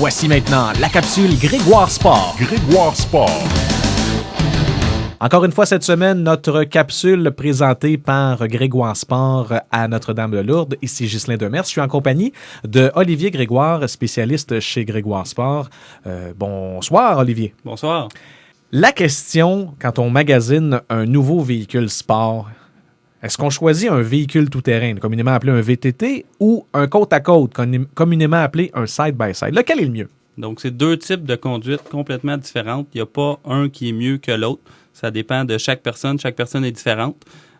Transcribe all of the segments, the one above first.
Voici maintenant la capsule Grégoire Sport. Grégoire Sport. Encore une fois cette semaine, notre capsule présentée par Grégoire Sport à Notre-Dame-de-Lourdes. Ici Ghislain Demers. Je suis en compagnie de Olivier Grégoire, spécialiste chez Grégoire Sport. Bonsoir Olivier. Bonsoir. La question, quand on magasine un nouveau véhicule sport, est-ce qu'on choisit un véhicule tout-terrain, communément appelé un VTT, ou un côte-à-côte, communément appelé un side-by-side? Lequel est le mieux? Donc, c'est deux types de conduite complètement différentes. Il n'y a pas un qui est mieux que l'autre. Ça dépend de chaque personne. Chaque personne est différente.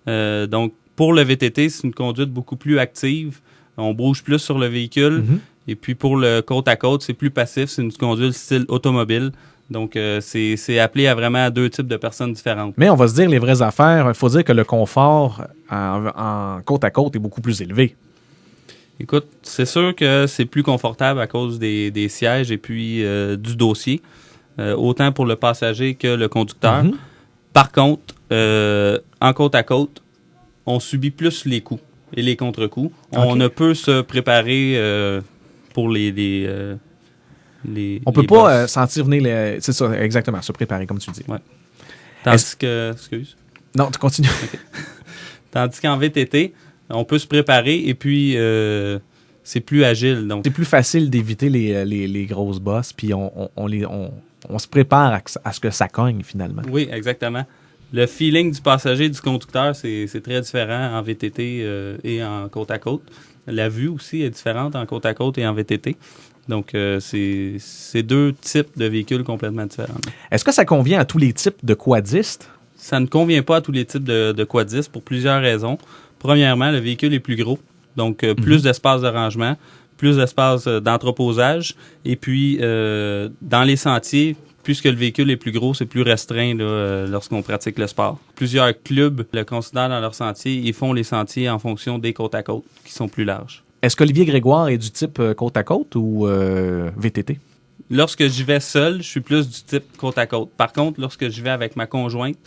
Donc, pour le VTT, c'est une conduite beaucoup plus active. On bouge plus sur le véhicule. Mm-hmm. Et puis, pour le côte-à-côte, c'est plus passif. C'est une conduite style automobile. Donc, c'est appelé à vraiment deux types de personnes différentes. Mais on va se dire les vraies affaires. Il faut dire que le confort en côte-à-côte est beaucoup plus élevé. Écoute, c'est sûr que c'est plus confortable à cause des sièges et puis du dossier, autant pour le passager que le conducteur. Mm-hmm. Par contre, en côte-à-côte, on subit plus les coups et les contre-coups. Okay. On ne peut se préparer pour on peut pas sentir venir c'est ça, exactement, se préparer, comme tu dis. Ouais. Tandis que... Excuse. Non, tu continues. Okay. Tandis qu'en VTT, on peut se préparer et puis c'est plus agile. Donc. C'est plus facile d'éviter les grosses bosses, puis on se prépare à ce que ça cogne, finalement. Oui, exactement. Le feeling du passager et du conducteur, c'est très différent en VTT et en côte-à-côte. La vue aussi est différente en côte-à-côte et en VTT. Donc, c'est deux types de véhicules complètement différents. Est-ce que ça convient à tous les types de quadistes? Ça ne convient pas à tous les types de quadistes pour plusieurs raisons. Premièrement, le véhicule est plus gros, donc plus d'espace de rangement, plus d'espace d'entreposage. Et puis, dans les sentiers, puisque le véhicule est plus gros, c'est plus restreint là, lorsqu'on pratique le sport. Plusieurs clubs le considèrent dans leurs sentiers et font les sentiers en fonction des côtes-à-côte qui sont plus larges. Est-ce qu'Olivier Grégoire est du type côte-à-côte ou VTT? Lorsque j'y vais seul, je suis plus du type côte-à-côte. Par contre, lorsque j'y vais avec ma conjointe,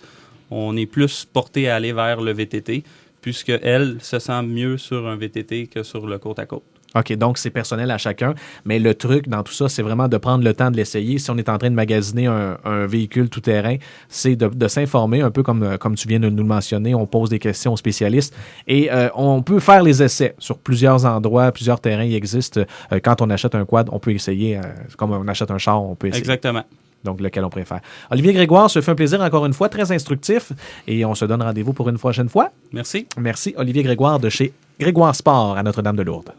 on est plus porté à aller vers le VTT, puisque elle se sent mieux sur un VTT que sur le côte-à-côte. OK, donc c'est personnel à chacun, mais le truc dans tout ça, c'est vraiment de prendre le temps de l'essayer. Si on est en train de magasiner un véhicule tout-terrain, c'est de s'informer, un peu comme tu viens de nous le mentionner. On pose des questions aux spécialistes et on peut faire les essais sur plusieurs endroits, plusieurs terrains. Il existe. Quand on achète un quad, on peut essayer. Comme on achète un char, on peut essayer. Exactement. Donc, lequel on préfère. Olivier Grégoire, ce fait un plaisir encore une fois, très instructif. Et on se donne rendez-vous pour une prochaine fois. Merci. Merci, Olivier Grégoire de chez Grégoire Sport à Notre-Dame-de-Lourdes.